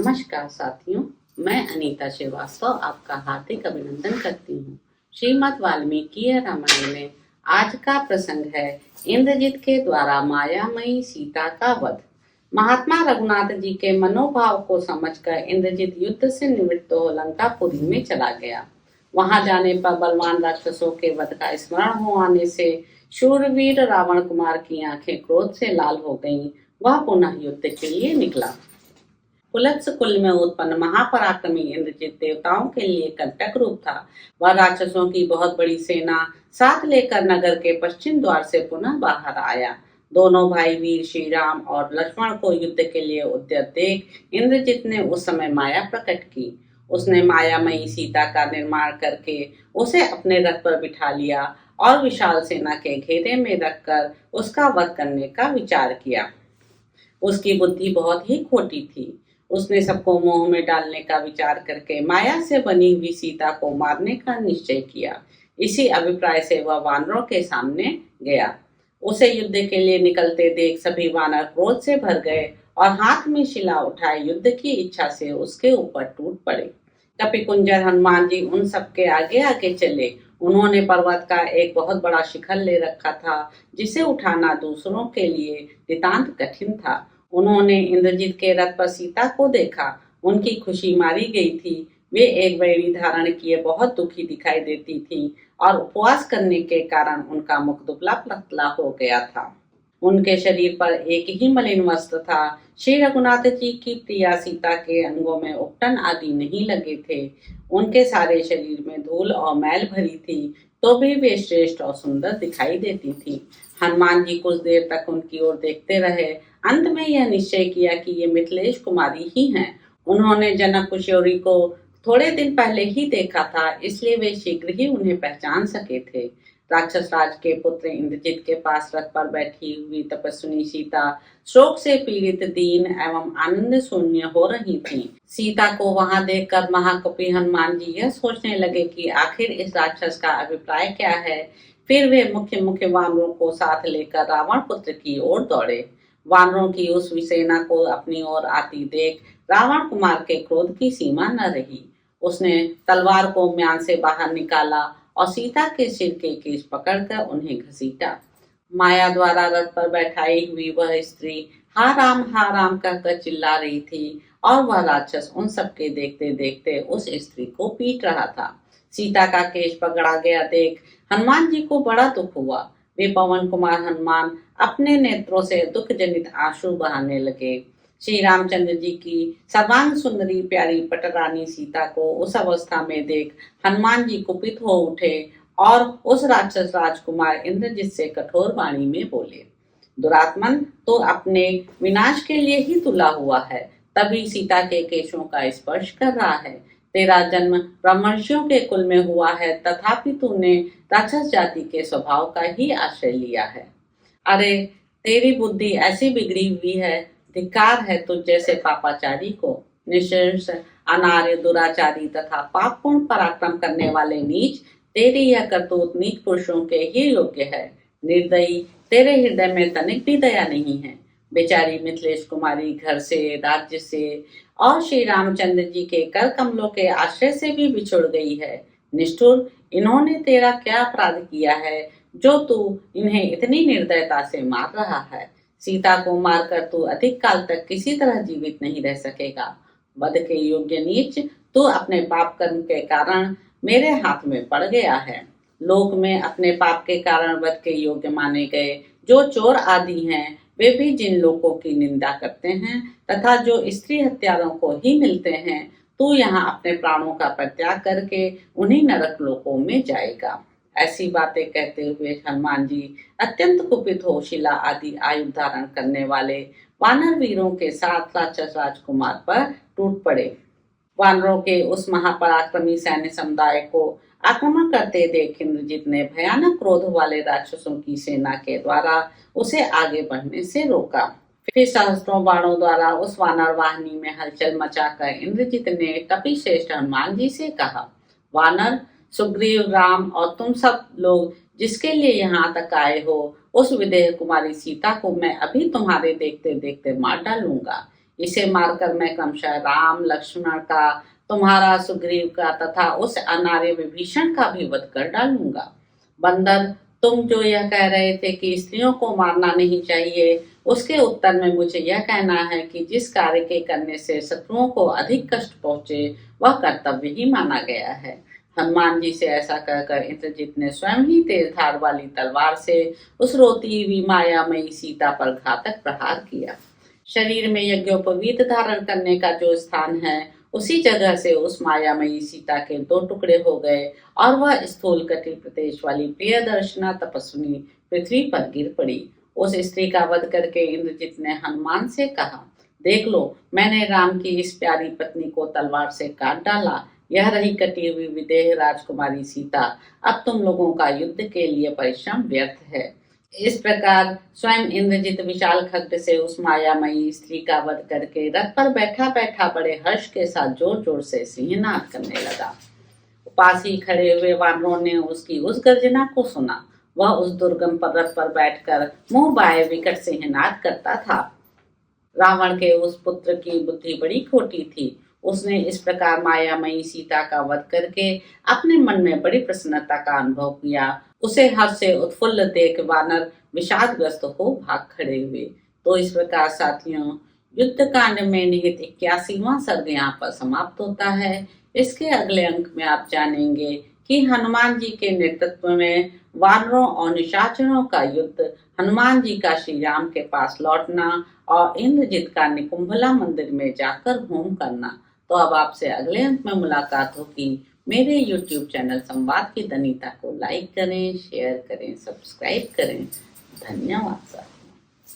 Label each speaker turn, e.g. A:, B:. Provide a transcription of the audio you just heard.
A: नमस्कार साथियों, मैं अनीता श्रीवास्तव आपका हार्दिक अभिनंदन करती हूँ। श्रीमद् वाल्मीकि रामायण में आज का प्रसंग है इंद्रजित के द्वारा मायामयी सीता का वध। महात्मा रघुनाथ जी के मनोभाव को समझकर इंद्रजित युद्ध से निवृत्त हो लंकापुरी में चला गया। वहां जाने पर बलवान राक्षसों के वध का स्मरण हो आने से शूरवीर रावण कुमार की आंखें क्रोध से लाल हो गईं। वह पुनः युद्ध के लिए निकला। कुलत्स कुल में उत्पन्न महापराक्रमी इंद्रजित देवताओं के लिए कंटक रूप था। वह राक्षसों की बहुत बड़ी सेना साथ लेकर नगर के पश्चिम द्वार से पुनः बाहर आया। दोनों भाई वीर श्री राम और लक्ष्मण को युद्ध के लिए उद्यत देख इंद्रजित ने उस समय माया प्रकट की। उसने मायामयी सीता का निर्माण करके उसे अपने रथ पर बिठा लिया और विशाल सेना के घेरे में रखकर उसका वध करने का विचार किया। उसकी बुद्धि बहुत ही खोटी थी। उसने सबको मोह में डालने का विचार करके माया से बनी हुई सीता को मारने का निश्चय किया। इसी अभिप्राय से वह वानरों के सामने गया। उसे युद्ध के लिए निकलते देख सभी वानर क्रोध से भर गए और हाथ में शिला उठाए युद्ध की इच्छा से उसके ऊपर टूट पड़े। कपिकुंजर हनुमान जी उन सबके आगे आगे चले। उन्होंने पर्वत का एक बहुत बड़ा शिखर ले रखा था, जिसे उठाना दूसरों के लिए नितांत कठिन था। उन्होंने इंद्रजित के रथ पर सीता को देखा। उनकी खुशी मारी गई थी। वे एक बेड़ी धारण किए बहुत दुखी दिखाई देती थी और उपवास करने के कारण उनका मुख दुबला पतला हो गया था। उनके शरीर पर एक ही मलिन वस्त्र था। श्री रघुनाथ जी की प्रिया सीता के अंगों में उपटन आदि नहीं लगे थे। उनके सारे शरीर में धूल और मैल भरी थी, तो भी वे श्रेष्ठ और सुंदर दिखाई देती थी। हनुमान जी कुछ देर तक उनकी ओर देखते रहे। अंत में यह निश्चय किया कि ये मिथिलेश कुमारी ही हैं। उन्होंने जनक कुशोरी को थोड़े दिन पहले ही देखा था, इसलिए वे शीघ्र ही उन्हें पहचान सके थे। राक्षस राज के पुत्र इंद्रजित के पास रथ पर बैठी हुई तपस्विनी सीता शोक से पीड़ित, दीन एवं आनंद शून्य हो रही थी। सीता को वहां देखकर महाकपि हनुमान जी यह सोचने लगे कि आखिर इस राक्षस का अभिप्राय क्या है। फिर वे मुख्य मुख्य वानरों को साथ लेकर रावण पुत्र की ओर दौड़े। वानरों की उस सेना को अपनी ओर आती देख रावण कुमार के क्रोध की सीमा न रही। उसने तलवार को म्यान से बाहर निकाला और सीता के सिर के केश पकड़कर उन्हें घसीटा। माया द्वारा रथ पर बैठाई हुई वह स्त्री हा राम कहकर चिल्ला रही थी और वह राक्षस उन सबके देखते देखते उस स्त्री को पीट रहा था। सीता का केश पकड़ा गया देख हनुमान जी को बड़ा दुख हुआ। वे पवन कुमार हनुमान अपने नेत्रों से दुख जनित आंसू बहाने लगे। श्री रामचंद्र जी की सर्वांग सुंदरी प्यारी पटरानी सीता को उस अवस्था में देख हनुमान जी कुपित हो उठे और उस राक्षस राजकुमार इंद्रजित से कठोर वाणी में बोले, दुरात्मन, तो अपने विनाश के लिए ही तुला हुआ है, तभी सीता के केशों का स्पर्श कर रहा है। तेरा जन्म ब्रह्मर्षियों के कुल में हुआ है, तथापि तूने राक्षस जाति के स्वभाव का ही आश्रय लिया है। अरे, तेरी बुद्धि ऐसी बिगड़ी हुई है, धिक्कार है तुझ जैसे पापाचारी को। निशंस, अनार्य, दुराचारी तथा पापपूर्ण पराक्रम करने वाले नीच, तेरी यह करतूत नीच पुरुषों के ही योग्य है। निर्दयी, तेरे हृदय में तनिक भी दया नहीं है। बेचारी मिथिलेश कुमारी घर से, राज्य से और श्री रामचंद्र जी के कर कमलों के आश्रय से भी बिछुड़ गई है। निष्ठुर, इन्होंने तेरा क्या अपराध किया है जो तू इन्हें इतनी निर्दयता से मार रहा है। सीता को मारकर तू अधिक काल तक किसी तरह जीवित नहीं रह सकेगा। वध के योग्य नीच, तू अपने पाप कर्म के कारण मेरे हाथ में पड़ गया है। लोक में अपने पाप के कारण वध के योग्य माने गए जो चोर आदि हैं, वे भी जिन लोगों की निंदा करते हैं तथा जो स्त्री हत्यारों को ही मिलते हैं, तू यहाँ अपने प्राणों का परित्याग करके उन्हीं नरक लोकों में जाएगा। ऐसी बातें कहते हुए हनुमान जी अत्यंत कुपित हो शिला आदि आयु धारण करने वाले वानर वीरों के साथ राक्षस राजकुमार पर टूट पड़े। वानरों के उस महापराक्रमी सैन्य समुदाय को आक्रमण करते देख इंद्रजित ने भयानक क्रोध वाले राक्षसों की सेना के द्वारा उसे आगे बढ़ने से रोका। फिर सहस्त्रों बाणों द्वारा उस वानर वाहिनी में हलचल मचाकर इंद्रजित ने कपिश्रेष्ठ हनुमान जी से कहा, वानर, सुग्रीव, राम और तुम सब लोग जिसके लिए यहाँ तक आए हो, उस विदेह कुमारी सीता को मैं अभी तुम्हारे देखते देखते मार डालूंगा। इसे मारकर मैं क्रमशः राम लक्ष्मण का, तुम्हारा सुग्रीव का तथा उस अनार्य विभीषण का भी वध कर डालूंगा। बंदर, तुम जो यह कह रहे थे कि स्त्रियों को मारना नहीं चाहिए, उसके उत्तर में मुझे यह कहना है कि जिस कार्य के करने से शत्रुओं को अधिक कष्ट पहुंचे वह कर्तव्य ही माना गया है। हनुमान जी से ऐसा कहकर इंद्रजित ने स्वयं ही तेज धार वाली तलवार से उस रोती हुई मायामयी सीता पर घातक प्रहार किया। शरीर में यज्ञोपवीत धारण करने का जो स्थान है, उसी जगह से उस मायामयी सीता के 2 टुकड़े हो गए और वह स्थूल कटिल प्रदेश वाली प्रियदर्शना तपस्विनी पृथ्वी पर गिर पड़ी। उस स्त्री का वध करके इंद्रजित ने हनुमान से कहा, देख लो, मैंने राम की इस प्यारी पत्नी को तलवार से काट डाला। यह रही कटी हुई विदेह राजकुमारी सीता। अब तुम लोगों का युद्ध के लिए परिश्रम व्यर्थ है। इस प्रकार स्वयं इंद्रजित विशाल खड्ग से उस मायामयी स्त्री का वध करके रथ पर बैठा बैठा बड़े हर्ष के साथ जोर जोर से सिंहनाद करने लगा। पास ही खड़े हुए वानरों ने उसकी उस गर्जना को सुना। वह उस दुर्गम पर्वत पर बैठकर मुंह बाए विकट सिंहनाद करता था। रावण के उस पुत्र की बुद्धि बड़ी खोटी थी। उसने इस प्रकार मायामयी सीता का वध करके अपने मन में बड़ी प्रसन्नता का अनुभव किया। उसे हर्ष से उत्फुल्ल देख वानर विषादग्रस्त हो भाग खड़े हुए। तो इस प्रकार साथियों, युद्ध कांड में निहित 81वां सर्ग यहाँ पर समाप्त होता है। इसके अगले अंक में आप जानेंगे कि हनुमान जी के नेतृत्व में वानरों और निशाचरों का युद्ध, हनुमान जी का श्री राम के पास लौटना और इंद्रजित का निकुंभला मंदिर में जाकर होम करना। तो अब आपसे अगले अंक में मुलाकात होगी। मेरे YouTube चैनल संवाद की दनीता को लाइक करें, शेयर करें, सब्सक्राइब करें। धन्यवाद सर।